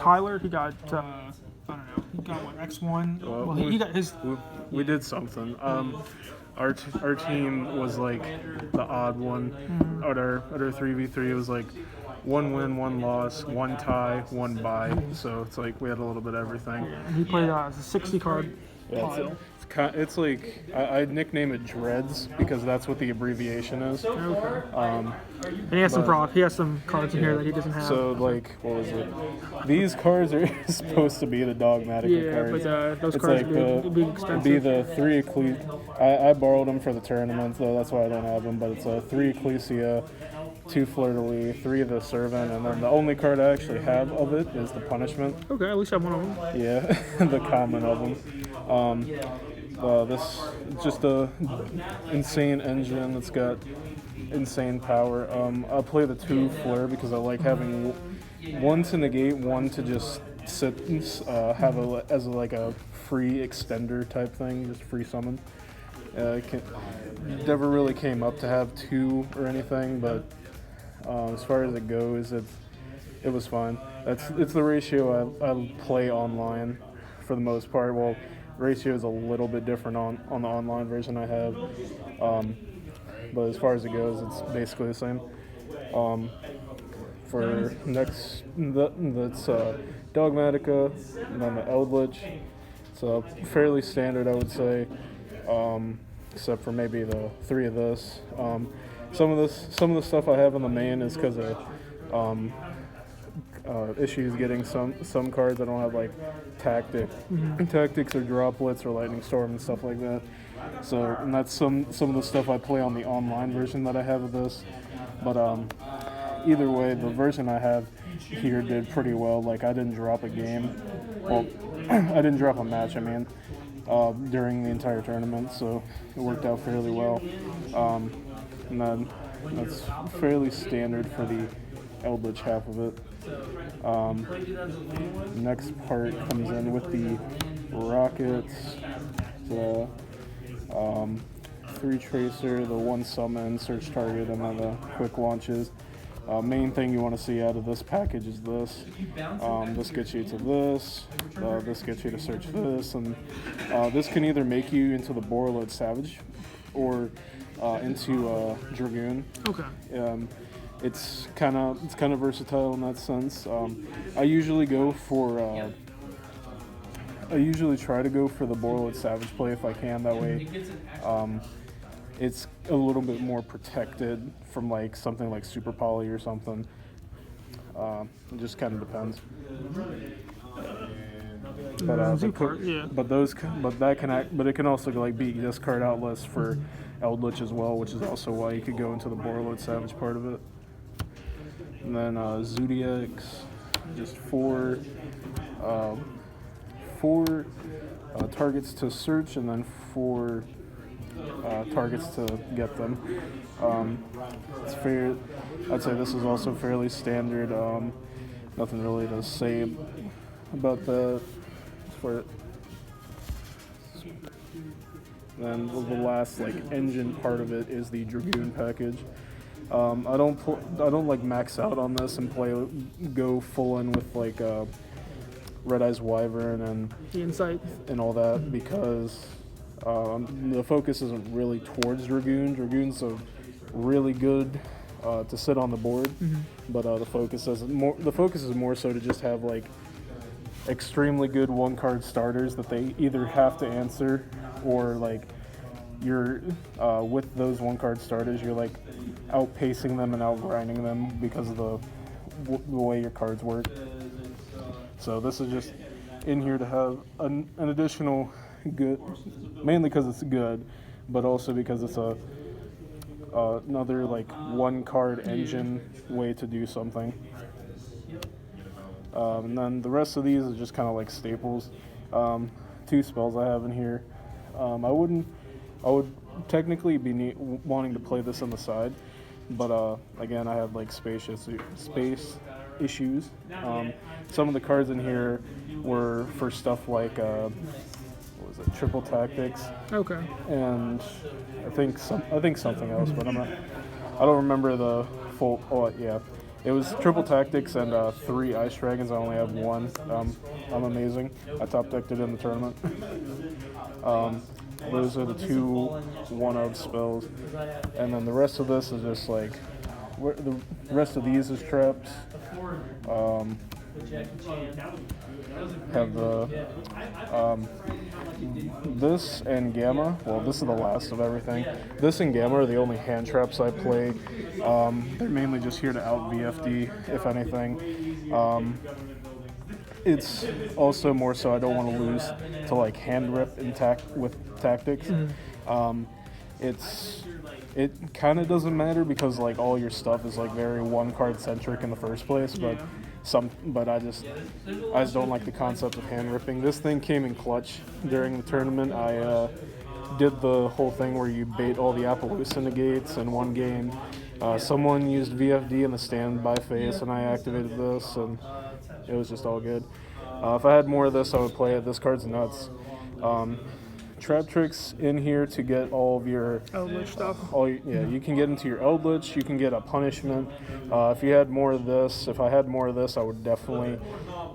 Tyler. He got I don't know. He got what X1. Well, he got his. We did something. Our team was like the odd one. At our 3v3, it was like 1 win, 1 loss, 1 tie, 1 bye. So it's like we had a little bit of everything. And he played a 60 card pile. It's like I nickname it Dreads because that's what the abbreviation is. Okay. And he has some cards in here that he doesn't have. So like, what was it? These cards are supposed to be the Dogmatica cards. But those it's cards like would be expensive. It'd be the 3 Ecclesia. I borrowed them for the tournament, though that's why I don't have them. But it's a 3 Ecclesia, 2 Fleur-de-Lis, 3 of the Servant, and then the only card I actually have of it is the Punishment. Okay, at least I have one of them. Yeah, the common of them. This is just a insane engine. It's got insane power. I play the 2 Fleur because I like having 1 to negate, 1 to just sit, have as like a free extender type thing, just free summon. Never really came up to have 2 or anything, but as far as it goes, it was fine. It's the ratio I play online for the most part. Well, ratio is a little bit different on the online version I have, but as far as it goes, it's basically the same. For next, that's Dogmatica, and then the Eldritch. It's fairly standard, I would say, except for maybe the 3 of this. Some of the stuff I have in the main is because of issues getting some cards. I don't have like tactics or droplets or lightning storm and stuff like that. So, and that's some of the stuff I play on the online version that I have of this. But either way, the version I have here did pretty well. Like I didn't drop a game. Well, I didn't drop a match. I mean, during the entire tournament, so it worked out fairly well. And then that's fairly standard for the Eldritch half of it. Next part comes in with the rockets, the 3 tracer, the 1 summon, search target, and then the quick launches. Main thing you want to see out of this package is this. This gets you to this. This gets you to search this, and this can either make you into the Borreload Savage or into Dragoon. Okay. It's kind of versatile in that sense. I usually try to go for the Borreload Savage play if I can. That way, it's a little bit more protected from like something like Super Poly or something. It just kind of depends. But it can also like be discard outlets for Eldritch as well, which is also why you could go into the Borreload Savage part of it. And then Zodiacs, just 4 targets to search, and then 4 targets to get them. It's fair. I'd say this is also fairly standard. Nothing really to say about that. For it. Then the last like engine part of it is the Dragoon package. I don't like max out on this and go full in with like Red Eyes Wyvern and the Insight and all that because the focus isn't really towards Dragoon. Dragoon's a really good to sit on the board, but the focus is more so to just have like extremely good 1-card starters that they either have to answer or like you're with those 1-card starters you're like outpacing them and outgrinding them because of the way your cards work. So this is just in here to have an additional good, mainly because it's good, but also because it's another like 1-card engine way to do something. And then the rest of these are just kind of like staples. 2 spells I have in here. I would technically be wanting to play this on the side, but again, I had like space issues. Some of the cards in here were for stuff like what was it, Triple Tactics. Okay. And I think something else, but I don't remember the full. Oh yeah, It was triple tactics and 3 ice dragons. I only have 1. I'm amazing. I top decked it in the tournament. Those are the 2 1-of spells, and then the rest of this is just like the rest of these is traps. Have the this and Gamma. Well, this is the last of everything. This and Gamma are the only hand traps I play. They're mainly just here to out VFD, if anything. It's also more so I don't want to lose to like hand rip and with tactics. It kind of doesn't matter because like all your stuff is like very 1-card centric in the first place, but I just don't like the concept of hand ripping. This thing came in clutch during the tournament. I did the whole thing where you bait all the Appaloosa negates in one game. Someone used VFD in the standby phase, and I activated this, and it was just all good. If I had more of this, I would play it. This card's nuts. Trap tricks in here to get all of your Eldritch stuff. You can get into your Eldritch. You can get a punishment. If you had more of this, if I had more of this, I would definitely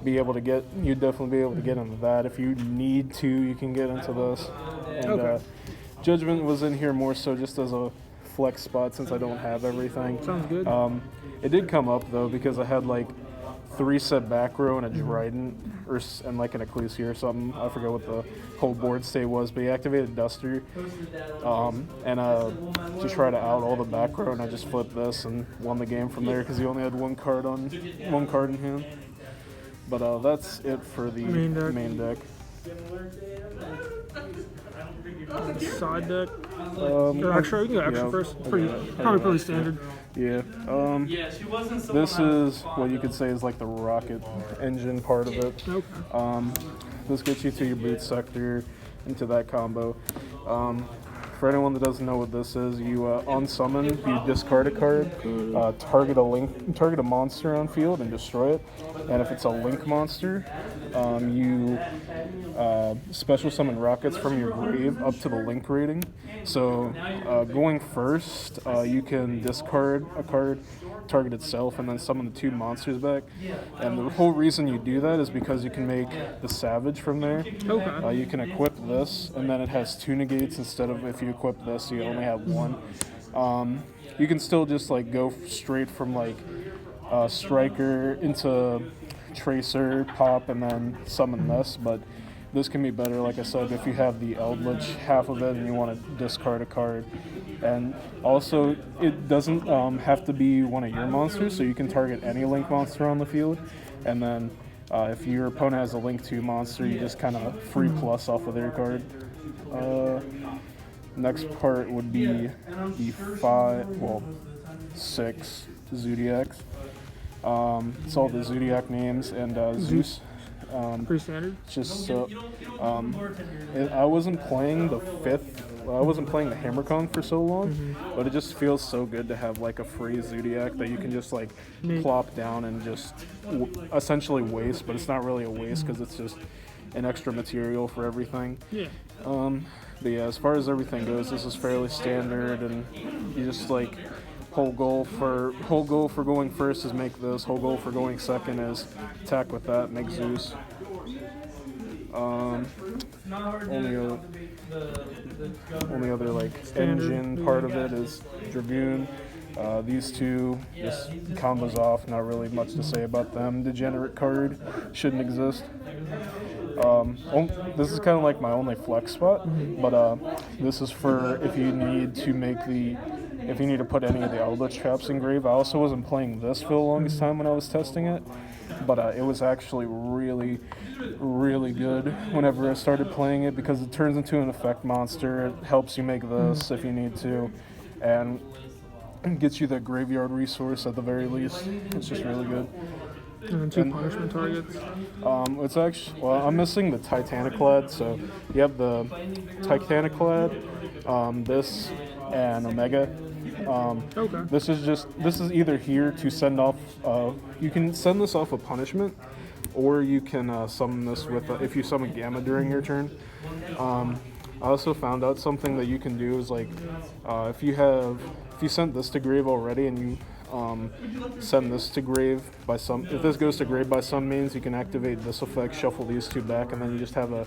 be able to get. You'd definitely be able to get into that. If you need to, you can get into this. And Judgment was in here more so just as a flex spot since I don't have everything. Sounds good. It did come up though because I had like 3 set back row and a Dryden and like an Ecclesia or something. I forget what the whole board state was, but he activated Duster and to try to out all the back row, and I just flipped this and won the game from there because he only had one card in hand. But that's it for the main deck. Side deck. Extra. You can go extra first. Probably pretty standard. Yeah. This is what you could say is like the rocket engine part of it. Okay. This gets you to your boot sector, into that combo. For anyone that doesn't know what this is, you on summon, you discard a card, target a monster on field, and destroy it. And if it's a link monster, you special summon rockets from your grave up to the link rating. So going first, you can discard a card, target itself, and then summon the 2 monsters back. And the whole reason you do that is because you can make the Savage from there. Okay. You can equip this, and then it has 2 negates instead of if you equip this, you only have 1. You can still just like go straight from like Striker into Tracer, pop, and then summon this, but this can be better, like I said, if you have the Eldritch half of it and you want to discard a card. And also, it doesn't have to be one of your monsters, so you can target any Link monster on the field. And then if your opponent has a Link 2 monster, you just kind of free plus off of their card. Next part would be the 6 Zodiacs. It's all the Zodiac names and Zeus. Pretty standard. Just so I wasn't playing the 5th. I wasn't playing the Hammerkong for so long, but it just feels so good to have like a free Zodiac that you can just like plop down and just essentially waste, but it's not really a waste because it's just an extra material for everything. Yeah. But yeah, as far as everything goes, this is fairly standard, and you just like whole goal for going first is make this. Whole goal for going second is attack with that, make Zeus. Only other like engine part of it is Dragoon. These 2 just combos off. Not really much to say about them. Degenerate card shouldn't exist. This is kind of like my only flex spot, but this is for if you need to put any of the Eldritch traps in grave. I also wasn't playing this for the longest time when I was testing it, but it was actually really, really good whenever I started playing it because it turns into an effect monster. It helps you make this if you need to, and gets you that graveyard resource at the very least. It's just really good. And then 2 punishment targets. It's actually, I'm missing the Titaniclad, so you have the Titaniclad, this, and Omega. This is either here to send off, you can send this off a punishment, or you can summon this with, if you summon Gamma during your turn. I also found out something that you can do is like, if you sent this to grave already and you send this to grave by some. If this goes to grave by some means, you can activate this effect, shuffle these two back, and then you just have a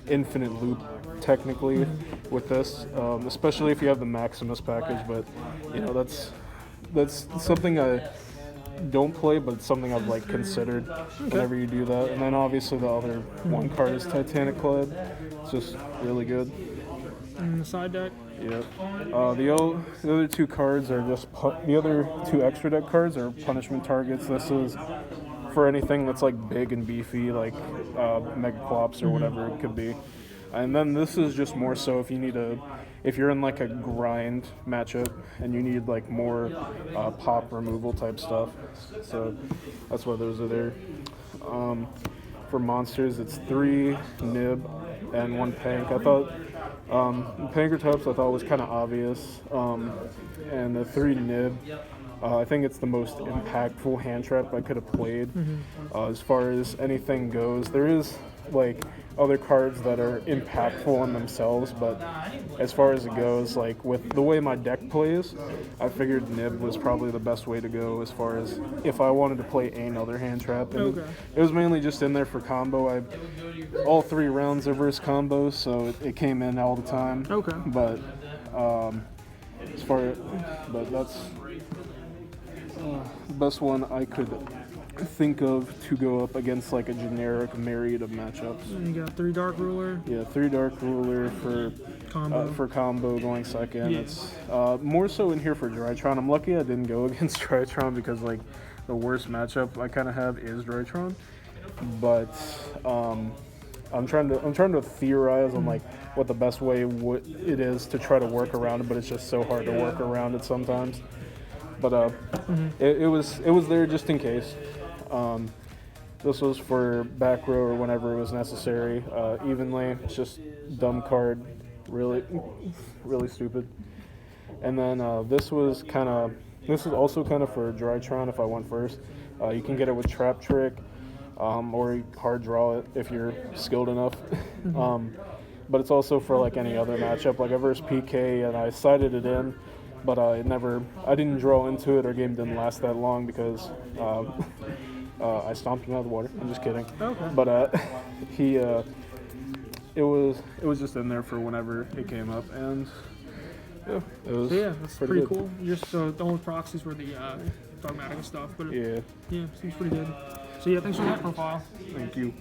infinite loop technically with this. Especially if you have the Maximus package, but you know that's something I don't play, but it's something I've like considered whenever you do that. And then obviously the other one card is Titanic Clad. It's just really good. And the side deck. Yep. The other two cards are just the other two extra deck cards are punishment targets. This is for anything that's like big and beefy, like Megaclops or whatever it could be. And then this is just more so if you're in like a grind matchup and you need like more pop removal type stuff. So that's why those are there. For monsters, it's 3 Nib and 1 Pank. I thought Pankratops I thought was kind of obvious, and the 3 Nib, I think it's the most impactful hand trap I could have played. As far as anything goes, there is like other cards that are impactful in themselves, but as far as it goes, like with the way my deck plays, I figured Nib was probably the best way to go as far as if I wanted to play another hand trap. And it was mainly just in there for combo. All 3 rounds are versus combos, so it came in all the time. But that's the best one I could think of to go up against like a generic myriad of matchups. And you got 3 Dark Ruler. Yeah, 3 Dark Ruler for combo going second. Yeah. It's more so in here for Drytron. I'm lucky I didn't go against Drytron because like the worst matchup I kind of have is Drytron. But I'm trying to theorize on like what the best way it is to try to work around it, but it's just so hard to work around it sometimes. But it was there just in case. This was for back row or whenever it was necessary. Evenly, it's just dumb card, really stupid. And then this is also kind of for Drytron if I went first. You can get it with Trap Trick, or hard draw it if you're skilled enough. But it's also for like any other matchup. Like I versed PK and I sided it in, but I didn't draw into it. Our game didn't last that long because I stomped him out of the water. I'm just kidding. But it was just in there for whenever it came up, and yeah, it was. So yeah, that's pretty good. cool. Just the only proxies were the Dogmatica stuff, but yeah, seems pretty good. So yeah, thanks for that profile. Thank you.